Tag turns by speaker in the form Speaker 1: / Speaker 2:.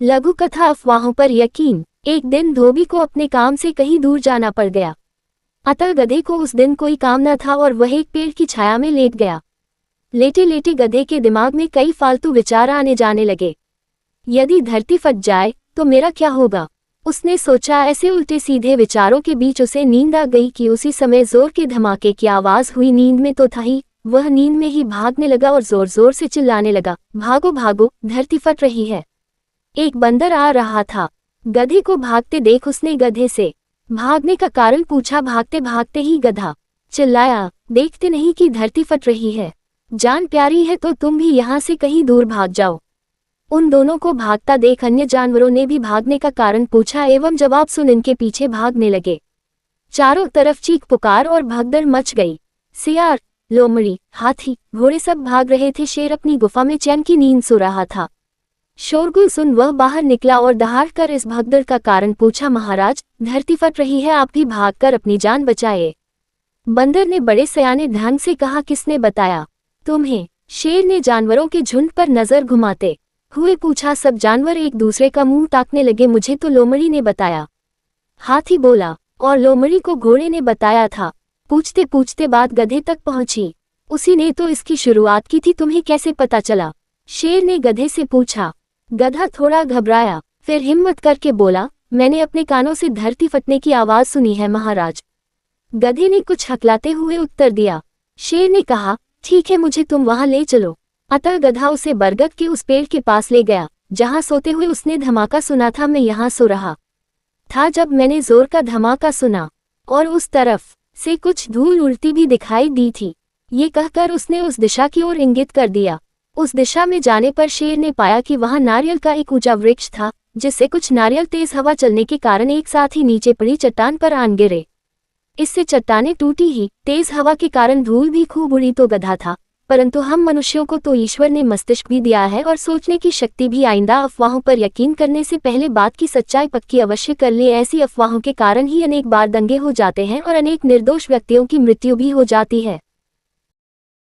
Speaker 1: लघु कथा अफवाहों पर यकीन। एक दिन धोबी को अपने काम से कहीं दूर जाना पड़ गया। अतः गधे को उस दिन कोई काम न था और वह एक पेड़ की छाया में लेट गया। लेटे लेटे गधे के दिमाग में कई फालतू विचार आने जाने लगे। यदि धरती फट जाए तो मेरा क्या होगा, उसने सोचा। ऐसे उल्टे सीधे विचारों के बीच उसे नींद आ गई कि उसी समय जोर के धमाके की आवाज हुई। नींद में तो था ही, वह नींद में ही भागने लगा और जोर जोर से चिल्लाने लगा, भागो भागो, धरती फट रही है। एक बंदर आ रहा था। गधे को भागते देख उसने गधे से भागने का कारण पूछा। भागते भागते ही गधा चिल्लाया, देखते नहीं कि धरती फट रही है? जान प्यारी है तो तुम भी यहाँ से कहीं दूर भाग जाओ। उन दोनों को भागता देख अन्य जानवरों ने भी भागने का कारण पूछा एवं जवाब सुन इनके पीछे भागने लगे। चारों तरफ चीख पुकार और भगदड़ मच गई। सियार, लोमड़ी, हाथी, घोड़े सब भाग रहे थे। शेर अपनी गुफा में चैन की नींद सो रहा था। शोरगुल सुन वह बाहर निकला और दहाड़कर इस भगदड़ का कारण पूछा। महाराज, धरती फट रही है, आप भी भागकर अपनी जान बचाए। बंदर ने बड़े सयाने ढंग से कहा, किसने बताया तुम्हें? शेर ने जानवरों के झुंड पर नजर घुमाते हुए पूछा। सब जानवर एक दूसरे का मुंह ताकने लगे। मुझे तो लोमड़ी ने बताया, हाथी बोला, और लोमड़ी को घोड़े ने बताया था। पूछते पूछते बात गधे तक पहुंची। उसी ने तो इसकी शुरुआत की थी, तुम्हें कैसे पता चला? शेर ने गधे से पूछा। गधा थोड़ा घबराया, फिर हिम्मत करके बोला, मैंने अपने कानों से धरती फटने की आवाज सुनी है महाराज। गधे ने कुछ हकलाते हुए उत्तर दिया। शेर ने कहा, ठीक है, मुझे तुम वहां ले चलो। अतः गधा उसे बरगद के उस पेड़ के पास ले गया जहां सोते हुए उसने धमाका सुना था। मैं यहाँ सो रहा था जब मैंने जोर का धमाका सुना और उस तरफ से कुछ धूल उड़ती भी दिखाई दी थी। ये कहकर उसने उस दिशा की ओर इंगित कर दिया। उस दिशा में जाने पर शेर ने पाया कि वहां नारियल का एक ऊंचा वृक्ष था, जिससे कुछ नारियल तेज हवा चलने के कारण एक साथ ही नीचे पड़ी चट्टान पर आन गिरे। इससे चट्टानें टूटी ही, तेज हवा के कारण धूल भी खूब उड़ी। तो गधा था, परंतु हम मनुष्यों को तो ईश्वर ने मस्तिष्क भी दिया है और सोचने की शक्ति भी। आइंदा अफवाहों पर यकीन करने से पहले बात की सच्चाई पक्की अवश्य कर ले। ऐसी अफवाहों के कारण ही अनेक बार दंगे हो जाते हैं और अनेक निर्दोष व्यक्तियों की मृत्यु भी हो जाती है।